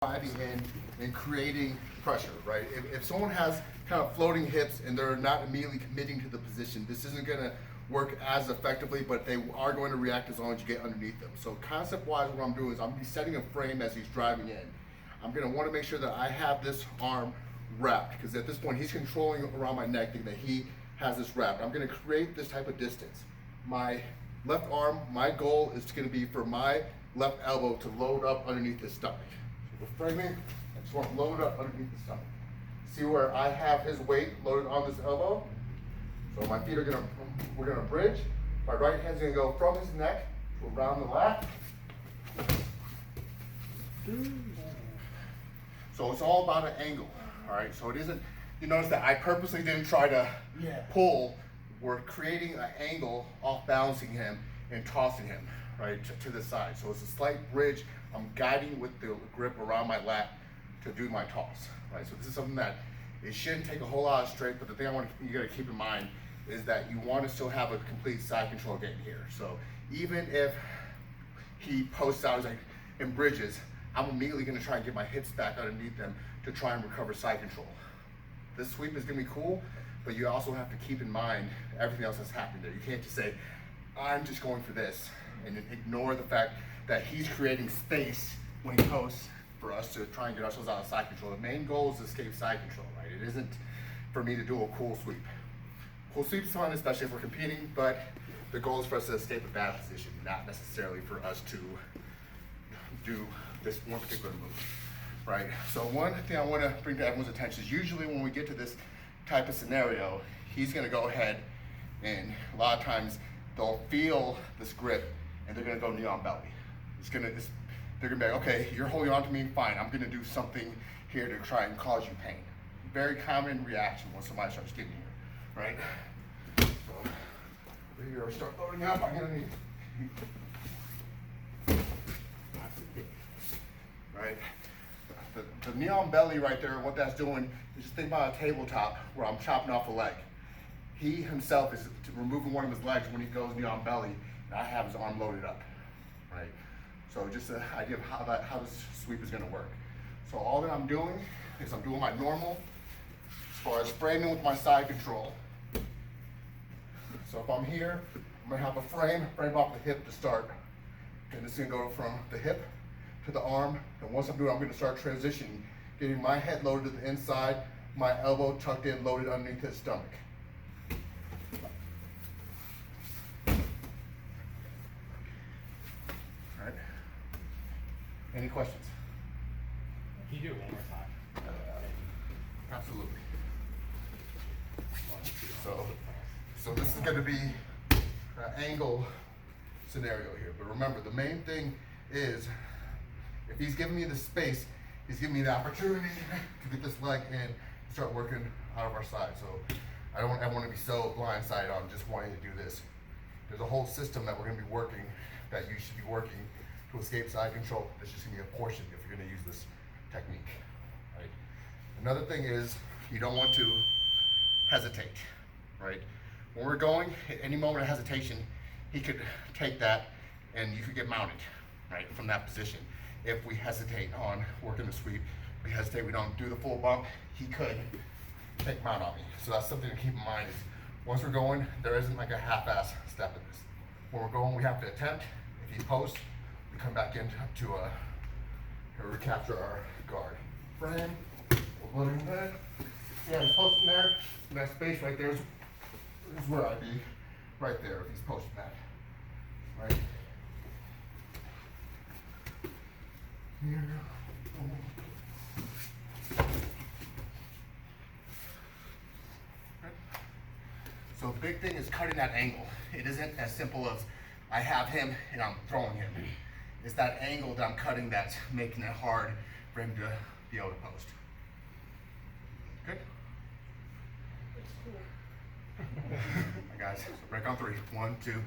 driving in and creating pressure, right? If someone has kind of floating hips and they're not immediately committing to the position, this isn't going to work as effectively, but they are going to react as long as you get underneath them. So concept-wise, what I'm doing is I'm going to be setting a frame as he's driving in. I'm going to want to make sure that I have this arm wrapped, because at this point he's controlling around my neck, thinking that he has this wrapped. I'm going to create this type of distance. My left arm, my goal is going to be for my left elbow to load up underneath his stomach. So we're framing, I just want to load up underneath the stomach. See where I have his weight loaded on this elbow? So my feet are gonna, we're gonna bridge. My right hand's gonna go from his neck to around the left. So it's all about an angle, all right? So it isn't, you notice that I purposely didn't try to pull. We're creating an angle off balancing him and tossing him, right, to the side. So it's a slight bridge. I'm guiding with the grip around my lat to do my toss, right? So this is something that it shouldn't take a whole lot of strength, but the thing you gotta keep in mind is that you want to still have a complete side control game here. So even if he posts out and bridges, I'm immediately gonna try and get my hips back underneath them to try and recover side control. This sweep is gonna be cool, but you also have to keep in mind everything else that's happening there. You can't just say, I'm just going for this, and ignore the fact that he's creating space when he posts for us to try and get ourselves out of side control. The main goal is to escape side control, right? It isn't for me to do a cool sweep. Cool sweep is fun, especially if we're competing, but the goal is for us to escape a bad position, not necessarily for us to do this one particular move, right? So one thing I want to bring to everyone's attention is usually when we get to this type of scenario, he's going to go ahead and a lot of times they'll feel this grip and they're going to go knee on belly. They're gonna be like, okay, you're holding on to me, fine, I'm gonna do something here to try and cause you pain. Very common reaction when somebody starts getting here, right? So, here we start loading up, I'm gonna need, right? The knee on belly right there, what that's doing is just think about a tabletop where I'm chopping off a leg. He himself is removing one of his legs when he goes knee on belly, and I have his arm loaded up, right? So just an idea of how this sweep is going to work. So all that I'm doing is I'm doing my normal as far as framing with my side control. So if I'm here, I'm going to have a frame off the hip to start. And this is going to go from the hip to the arm. And once I'm doing it, I'm going to start transitioning, getting my head loaded to the inside, my elbow tucked in, loaded underneath his stomach. Any questions? Can you do it one more time? Absolutely. So this is going to be an angle scenario here. But remember, the main thing is if he's giving me the space, he's giving me the opportunity to get this leg in and start working out of our side. So I don't want to be so blindsided on just wanting to do this. There's a whole system that we're going to be working, that you should be working to escape side control. That's just gonna be a portion if you're gonna use this technique, right? Another thing is you don't want to hesitate, right? When we're going, at any moment of hesitation, he could take that and you could get mounted, right, from that position. If we hesitate on working the sweep, we hesitate, we don't do the full bump, he could take mount on me. So that's something to keep in mind is once we're going, there isn't like a half-ass step in this. When we're going, we have to attempt. If he posts, we come back in to recapture our guard. Frame, we're loading that. Yeah, he's posting there. That space right there is where I'd be, right there if he's posting that. Right? Here. Right. So the big thing is cutting that angle. It isn't as simple as I have him and I'm throwing him. It's that angle that I'm cutting that's making it hard for him to be able to post. Good? It's cool. Guys, break on 3. 1, 2.